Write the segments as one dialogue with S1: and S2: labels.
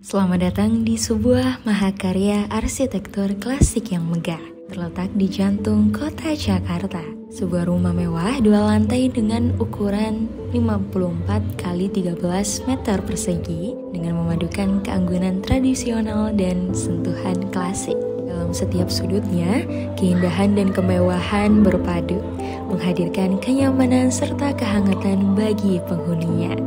S1: Selamat datang di sebuah mahakarya arsitektur klasik yang megah, terletak di jantung kota Jakarta. Sebuah rumah mewah 2 lantai dengan ukuran 54 x 13 meter persegi dengan memadukan keanggunan tradisional dan sentuhan klasik. Dalam setiap sudutnya, keindahan dan kemewahan berpadu, menghadirkan kenyamanan serta kehangatan bagi penghuninya.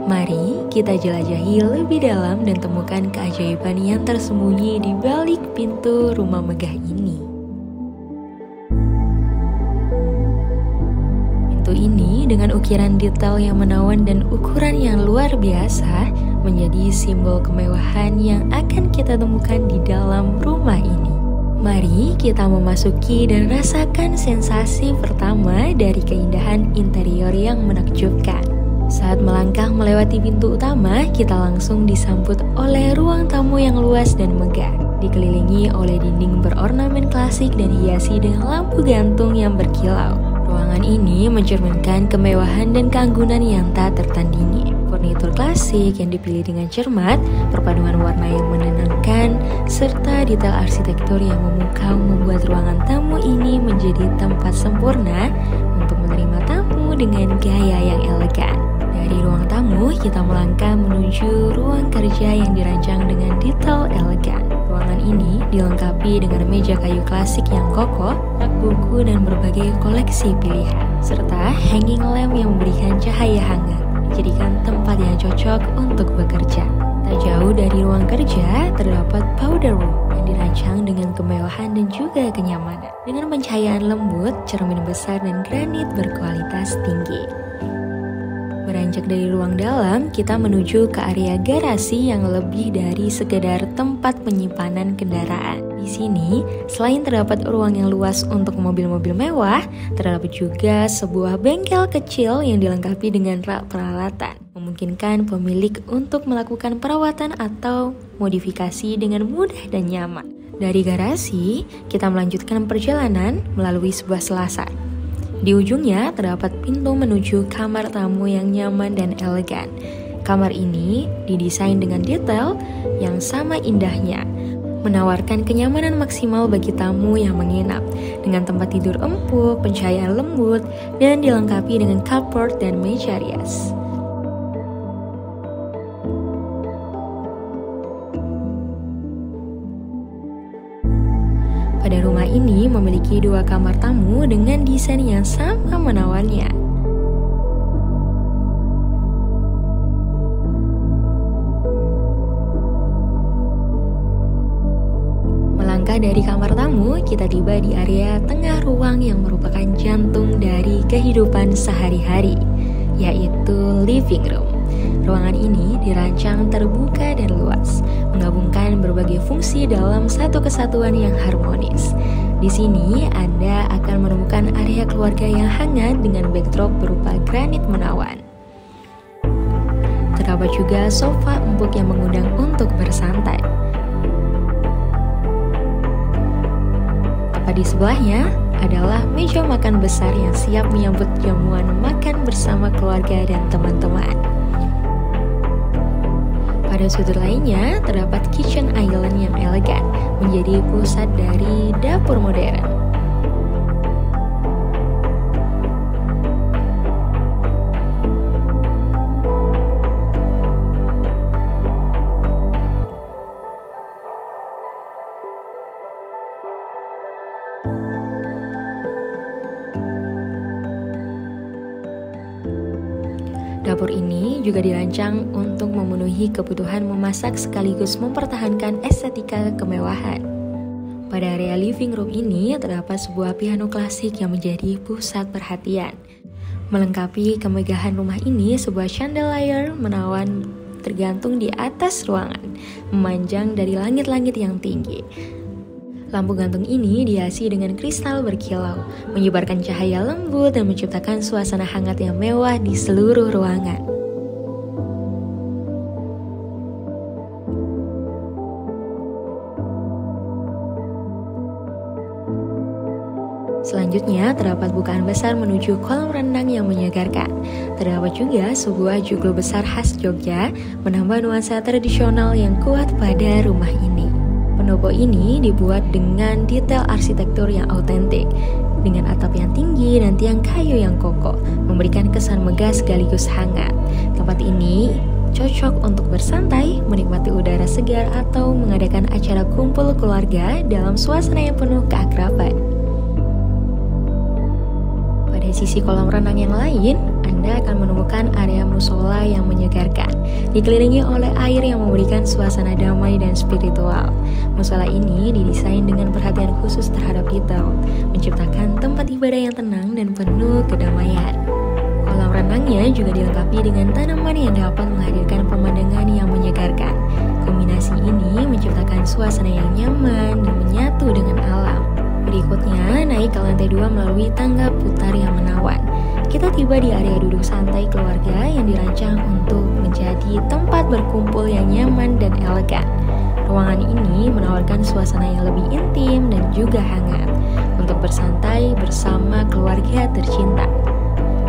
S1: Mari kita jelajahi lebih dalam dan temukan keajaiban yang tersembunyi di balik pintu rumah megah ini. Pintu ini dengan ukiran detail yang menawan dan ukuran yang luar biasa menjadi simbol kemewahan yang akan kita temukan di dalam rumah ini. Mari kita memasuki dan rasakan sensasi pertama dari keindahan interior yang menakjubkan. Saat melangkah melewati pintu utama, kita langsung disambut oleh ruang tamu yang luas dan megah, dikelilingi oleh dinding berornamen klasik dan hiasi dengan lampu gantung yang berkilau. Ruangan ini mencerminkan kemewahan dan keanggunan yang tak tertandingi. Furnitur klasik yang dipilih dengan cermat, perpaduan warna yang menenangkan, serta detail arsitektur yang memukau membuat ruangan tamu ini menjadi tempat sempurna untuk menerima tamu dengan gaya yang elegan. Dari ruang tamu, kita melangkah menuju ruang kerja yang dirancang dengan detail elegan. Ruangan ini dilengkapi dengan meja kayu klasik yang kokoh, rak buku, dan berbagai koleksi pilihan, serta hanging lamp yang memberikan cahaya hangat, menjadikan tempat yang cocok untuk bekerja. Tak jauh dari ruang kerja, terdapat powder room yang dirancang dengan kemewahan dan juga kenyamanan, dengan pencahayaan lembut, cermin besar, dan granit berkualitas tinggi. Beranjak dari ruang dalam, kita menuju ke area garasi yang lebih dari sekedar tempat penyimpanan kendaraan. Di sini, selain terdapat ruang yang luas untuk mobil-mobil mewah, terdapat juga sebuah bengkel kecil yang dilengkapi dengan rak peralatan, memungkinkan pemilik untuk melakukan perawatan atau modifikasi dengan mudah dan nyaman. Dari garasi, kita melanjutkan perjalanan melalui sebuah selasar. Di ujungnya terdapat pintu menuju kamar tamu yang nyaman dan elegan. Kamar ini didesain dengan detail yang sama indahnya, menawarkan kenyamanan maksimal bagi tamu yang menginap, dengan tempat tidur empuk, pencahayaan lembut, dan dilengkapi dengan cupboard dan meja rias. Pada rumah ini memiliki 2 kamar tamu dengan desain yang sama menawannya. Melangkah dari kamar tamu, kita tiba di area tengah ruang yang merupakan jantung dari kehidupan sehari-hari, yaitu living room. Ruangan ini dirancang terbuka dan luas, menggabungkan berbagai fungsi dalam satu kesatuan yang harmonis. Di sini, Anda akan menemukan area keluarga yang hangat dengan backdrop berupa granit menawan. Terdapat juga sofa empuk yang mengundang untuk bersantai. Tepat di sebelahnya adalah meja makan besar yang siap menyambut jamuan makan bersama keluarga dan teman-teman. Pada sudut lainnya, terdapat kitchen island yang elegan, menjadi pusat dari dapur modern. Dapur ini juga dirancang untuk memenuhi kebutuhan memasak sekaligus mempertahankan estetika kemewahan. Pada area living room ini terdapat sebuah piano klasik yang menjadi pusat perhatian. Melengkapi kemegahan rumah ini, sebuah chandelier menawan tergantung di atas ruangan, memanjang dari langit-langit yang tinggi. Lampu gantung ini dihiasi dengan kristal berkilau, menyebarkan cahaya lembut dan menciptakan suasana hangat yang mewah di seluruh ruangan. Selanjutnya, terdapat bukaan besar menuju kolam renang yang menyegarkan. Terdapat juga sebuah joglo besar khas Jogja, menambah nuansa tradisional yang kuat pada rumah ini. Pendopo ini dibuat dengan detail arsitektur yang autentik, dengan atap yang tinggi dan tiang kayu yang kokoh, memberikan kesan megah sekaligus hangat. Tempat ini cocok untuk bersantai, menikmati udara segar, atau mengadakan acara kumpul keluarga dalam suasana yang penuh keakraban. Pada sisi kolam renang yang lain, Anda akan menemukan area musola yang menyegarkan, dikelilingi oleh air yang memberikan suasana damai dan spiritual. Musola ini didesain dengan perhatian khusus terhadap detail, menciptakan tempat ibadah yang tenang dan penuh kedamaian. Kolam renangnya juga dilengkapi dengan tanaman yang dapat menghadirkan pemandangan yang menyegarkan. Kombinasi ini menciptakan suasana yang nyaman dan menyatu dengan alam. Berikutnya, naik ke lantai 2 melalui tangga putar yang menawan. Kita tiba di area duduk santai keluarga yang dirancang untuk menjadi tempat berkumpul yang nyaman dan elegan. Ruangan ini menawarkan suasana yang lebih intim dan juga hangat untuk bersantai bersama keluarga tercinta.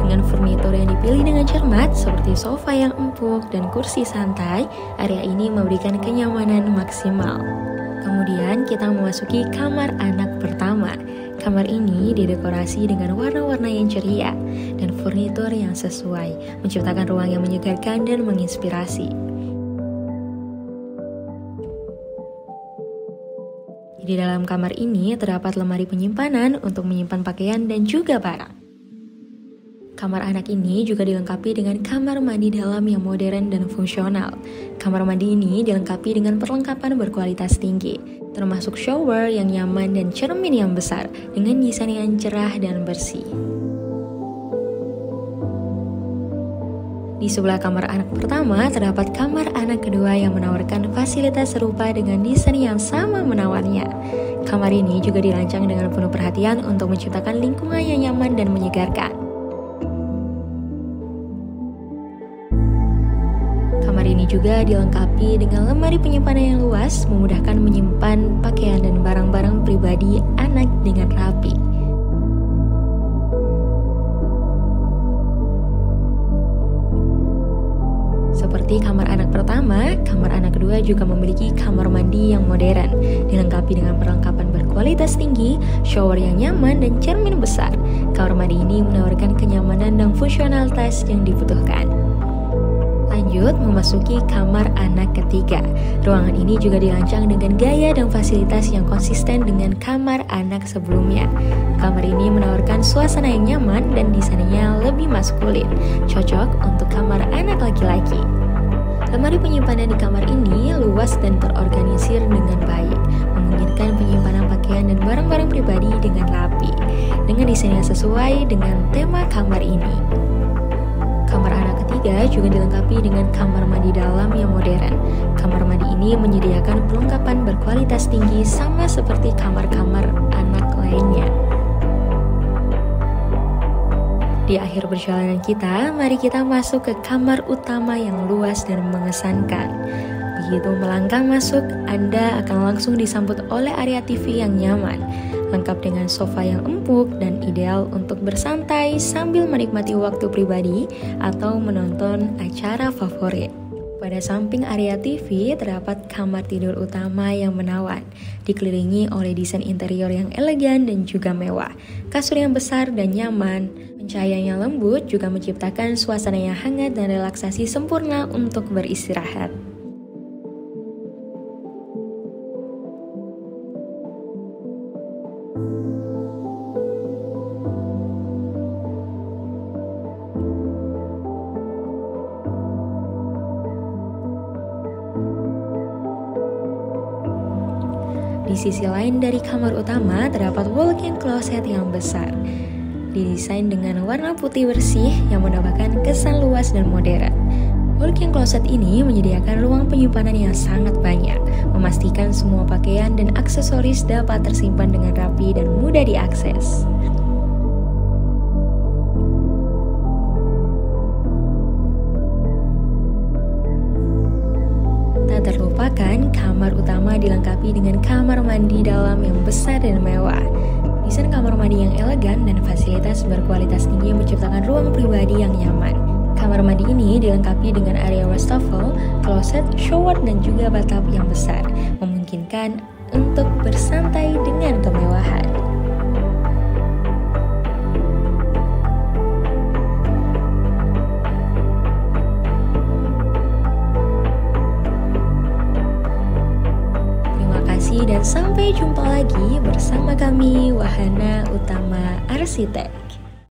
S1: Dengan furnitur yang dipilih dengan cermat seperti sofa yang empuk dan kursi santai, area ini memberikan kenyamanan maksimal. Kemudian kita memasuki kamar anak pertama. Kamar ini didekorasi dengan warna-warna yang ceria dan furnitur yang sesuai, menciptakan ruang yang menyegarkan dan menginspirasi. Di dalam kamar ini terdapat lemari penyimpanan untuk menyimpan pakaian dan juga barang. Kamar anak ini juga dilengkapi dengan kamar mandi dalam yang modern dan fungsional. Kamar mandi ini dilengkapi dengan perlengkapan berkualitas tinggi, termasuk shower yang nyaman dan cermin yang besar dengan desain yang cerah dan bersih. Di sebelah kamar anak pertama terdapat kamar anak kedua yang menawarkan fasilitas serupa dengan desain yang sama menawarnya. Kamar ini juga dirancang dengan penuh perhatian untuk menciptakan lingkungan yang nyaman dan menyegarkan. Kamar ini juga dilengkapi dengan lemari penyimpanan yang luas, memudahkan menyimpan pakaian dan barang-barang pribadi anak dengan rapi. Seperti kamar anak pertama, kamar anak kedua juga memiliki kamar mandi yang modern, dilengkapi dengan perlengkapan berkualitas tinggi, shower yang nyaman, dan cermin besar. Kamar mandi ini menawarkan kenyamanan dan fungsionalitas yang dibutuhkan. Lanjut, memasuki kamar anak ketiga. Ruangan ini juga dirancang dengan gaya dan fasilitas yang konsisten dengan kamar anak sebelumnya. Kamar ini menawarkan suasana yang nyaman dan desainnya lebih maskulin, cocok untuk kamar anak laki-laki. Lemari penyimpanan di kamar ini luas dan terorganisir dengan baik, memungkinkan penyimpanan pakaian dan barang-barang pribadi dengan rapi, dengan desain yang sesuai dengan tema kamar ini. Kamar anak ketiga juga dilengkapi dengan kamar mandi dalam yang modern. Kamar mandi ini menyediakan perlengkapan berkualitas tinggi sama seperti kamar-kamar anak lainnya. Di akhir perjalanan kita, mari kita masuk ke kamar utama yang luas dan mengesankan. Begitu melangkah masuk, Anda akan langsung disambut oleh area TV yang nyaman, lengkap dengan sofa yang empuk dan ideal untuk bersantai sambil menikmati waktu pribadi atau menonton acara favorit. Pada samping area TV terdapat kamar tidur utama yang menawan, dikelilingi oleh desain interior yang elegan dan juga mewah. Kasur yang besar dan nyaman, pencahayaan yang lembut juga menciptakan suasana yang hangat dan relaksasi sempurna untuk beristirahat. Di sisi lain dari kamar utama terdapat walk-in closet yang besar. Didesain dengan warna putih bersih yang menambahkan kesan luas dan modern. Walk-in closet ini menyediakan ruang penyimpanan yang sangat banyak, memastikan semua pakaian dan aksesoris dapat tersimpan dengan rapi dan mudah diakses. Tak terlupakan, kamar utama dilengkapi dengan kamar mandi dalam yang besar dan mewah. Desain kamar mandi yang elegan dan fasilitas berkualitas tinggi menciptakan ruang pribadi yang nyaman. Kamar mandi ini dilengkapi dengan area wastafel, kloset, shower, dan juga bathtub yang besar, memungkinkan untuk bersantai dengan kemewahan. Dan sampai jumpa lagi bersama kami Wahana Utama Arsitek.